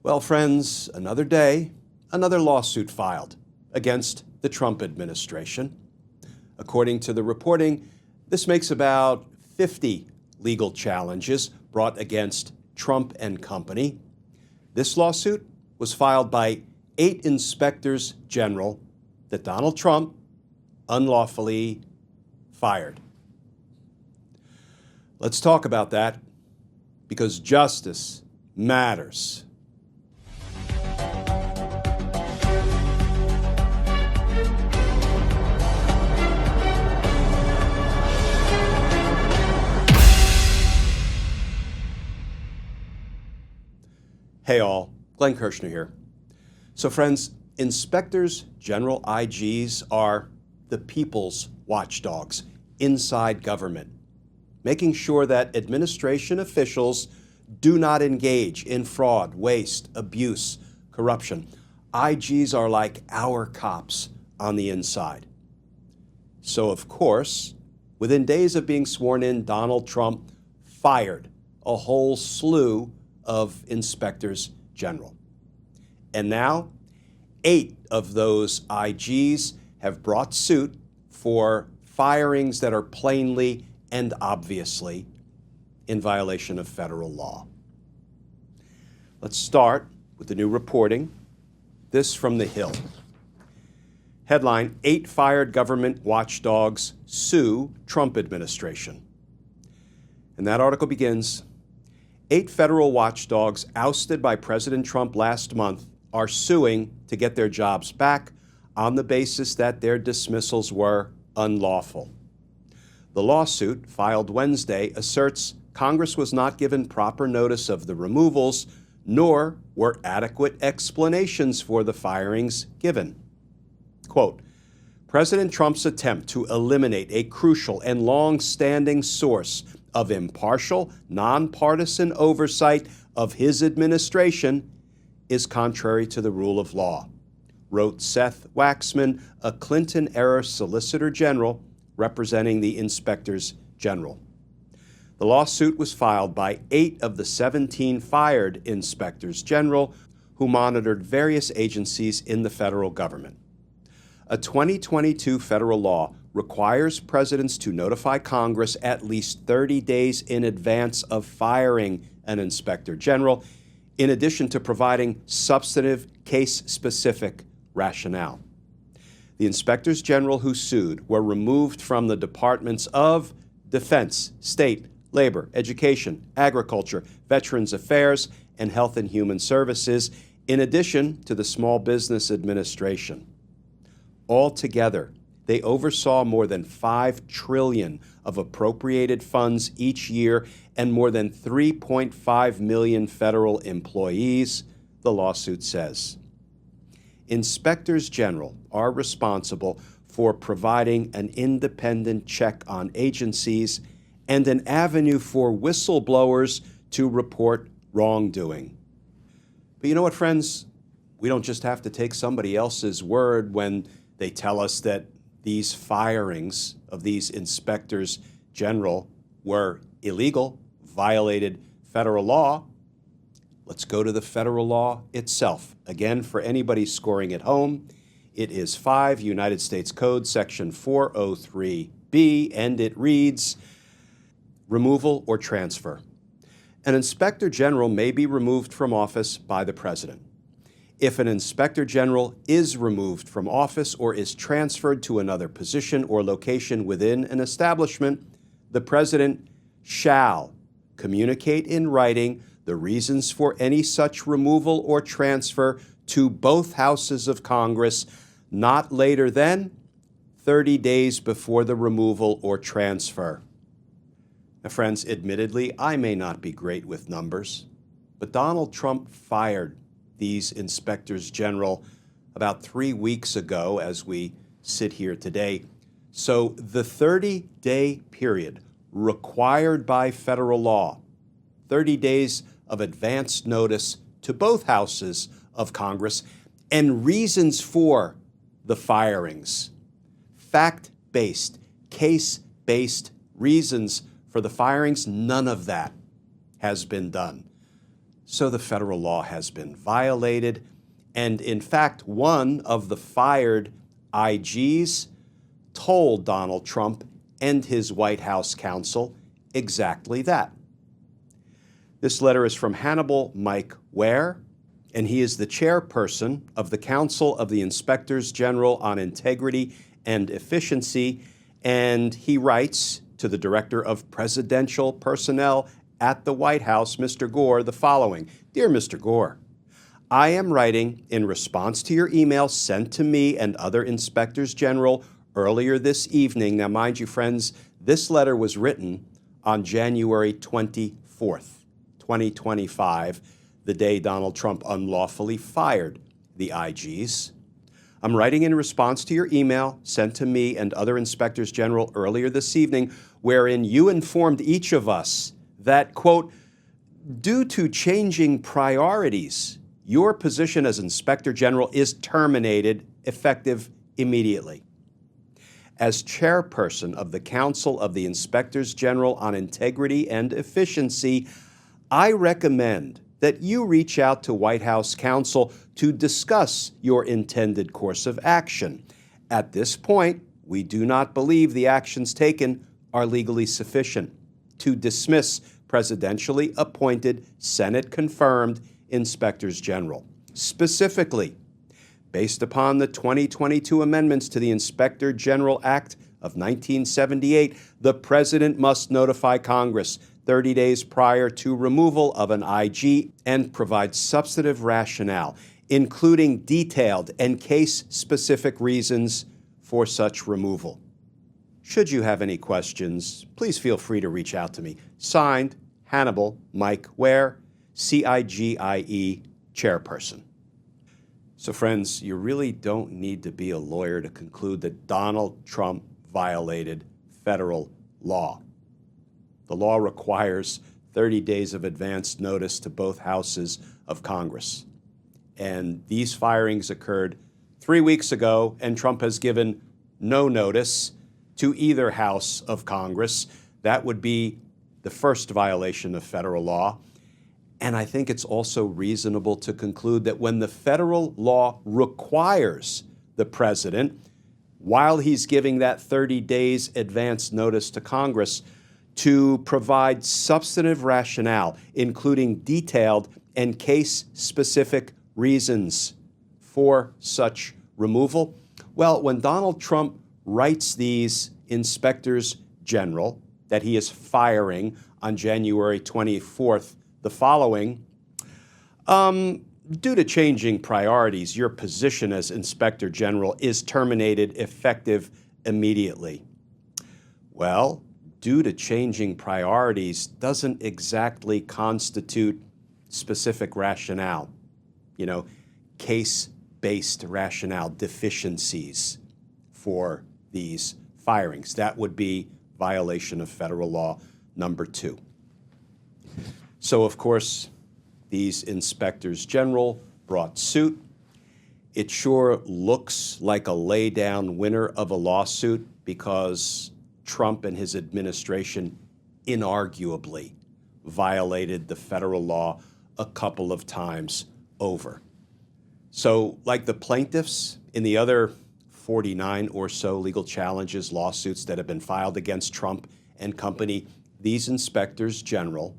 Well, friends, another day, another lawsuit filed against the Trump administration. According to the reporting, this makes about 50 legal challenges brought against Trump and company. This lawsuit was filed by 8 inspectors general that Donald Trump unlawfully fired. Let's talk about that because justice matters. Hey all, Glenn Kirshner here. So friends, inspectors general IGs are the people's watchdogs inside government, making sure that administration officials do not engage in fraud, waste, abuse, corruption. IGs are like our cops on the inside. So of course, within days of being sworn in, Donald Trump fired a whole slew of inspectors general. And now, 8 of those IGs have brought suit for firings that are plainly and obviously in violation of federal law. Let's start with the new reporting. This from The Hill. Headline, 8 fired government watchdogs sue Trump administration. And that article begins, 8 federal watchdogs ousted by President Trump last month are suing to get their jobs back on the basis that their dismissals were unlawful. The lawsuit, filed Wednesday, asserts Congress was not given proper notice of the removals, nor were adequate explanations for the firings given. Quote, President Trump's attempt to eliminate a crucial and long-standing source of impartial, nonpartisan oversight of his administration is contrary to the rule of law, wrote Seth Waxman, a Clinton-era Solicitor General representing the Inspectors General. The lawsuit was filed by 8 of the 17 fired Inspectors General who monitored various agencies in the federal government. A 2022 federal law requires presidents to notify Congress at least 30 days in advance of firing an inspector general, in addition to providing substantive, case-specific rationale. The inspectors general who sued were removed from the Departments of Defense, State, Labor, Education, Agriculture, Veterans Affairs, and Health and Human Services, in addition to the Small Business Administration. Altogether, they oversaw more than $5 trillion of appropriated funds each year and more than 3.5 million federal employees, the lawsuit says. Inspectors general are responsible for providing an independent check on agencies and an avenue for whistleblowers to report wrongdoing. But you know what, friends? We don't just have to take somebody else's word when they tell us that these firings of these inspectors general were illegal, violated federal law. Let's go to the federal law itself. Again, for anybody scoring at home, it is 5 United States Code, Section 403B, and it reads, removal or transfer. An inspector general may be removed from office by the president. If an inspector general is removed from office or is transferred to another position or location within an establishment, the president shall communicate in writing the reasons for any such removal or transfer to both houses of Congress not later than 30 days before the removal or transfer. Now, friends, admittedly, I may not be great with numbers, but Donald Trump fired these inspectors general about 3 weeks ago as we sit here today. So the 30-day period required by federal law, 30 days of advance notice to both houses of Congress, and reasons for the firings, fact-based, case-based reasons for the firings, none of that has been done. So the federal law has been violated, and in fact, one of the fired IGs told Donald Trump and his White House counsel exactly that. This letter is from Hannibal Mike Ware, and he is the chairperson of the Council of the Inspectors General on Integrity and Efficiency, and he writes to the Director of Presidential Personnel at the White House, Mr. Gore, the following. Dear Mr. Gore, I am writing in response to your email sent to me and other inspectors general earlier this evening. Now, mind you, friends, this letter was written on January 24th, 2025, the day Donald Trump unlawfully fired the IGs. I'm writing in response to your email sent to me and other inspectors general earlier this evening, wherein you informed each of us that, quote, due to changing priorities, your position as Inspector General is terminated effective immediately. As chairperson of the Council of the Inspectors General on Integrity and Efficiency, I recommend that you reach out to White House counsel to discuss your intended course of action. At this point, we do not believe the actions taken are legally sufficient to dismiss presidentially appointed, Senate-confirmed inspectors general. Specifically, based upon the 2022 amendments to the Inspector General Act of 1978, the president must notify Congress 30 days prior to removal of an IG and provide substantive rationale, including detailed and case-specific reasons for such removal. Should you have any questions, please feel free to reach out to me. Signed, Hannibal Mike Ware, CIGIE Chairperson. So friends, you really don't need to be a lawyer to conclude that Donald Trump violated federal law. The law requires 30 days of advance notice to both houses of Congress. And these firings occurred 3 weeks ago, and Trump has given no notice to either house of Congress. That would be the first violation of federal law. And I think it's also reasonable to conclude that when the federal law requires the president, while he's giving that 30 days advance notice to Congress, to provide substantive rationale, including detailed and case-specific reasons for such removal. Well, when Donald Trump writes these inspectors general that he is firing on January 24th, the following, due to changing priorities, your position as Inspector General is terminated effective immediately. Well, due to changing priorities doesn't exactly constitute specific rationale, case-based rationale deficiencies for these firings. That would be violation of federal law number 2. So, of course, these inspectors general brought suit. It sure looks like a laydown winner of a lawsuit because Trump and his administration inarguably violated the federal law a couple of times over. So, like the plaintiffs in the other 49 or so legal challenges, lawsuits that have been filed against Trump and company, these inspectors general,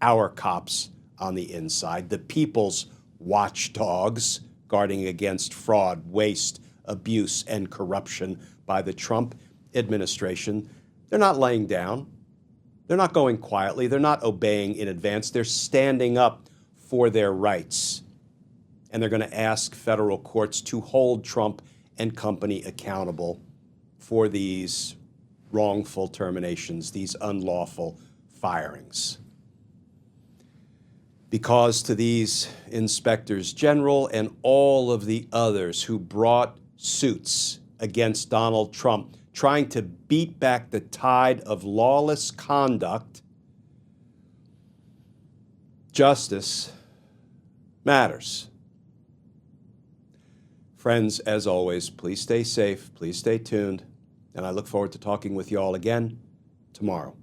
our cops on the inside, the people's watchdogs guarding against fraud, waste, abuse, and corruption by the Trump administration, they're not laying down. They're not going quietly. They're not obeying in advance. They're standing up for their rights. And they're going to ask federal courts to hold Trump and company accountable for these wrongful terminations, these unlawful firings. Because to these inspectors general and all of the others who brought suits against Donald Trump, trying to beat back the tide of lawless conduct, justice matters. Friends, as always, please stay safe, please stay tuned, and I look forward to talking with you all again tomorrow.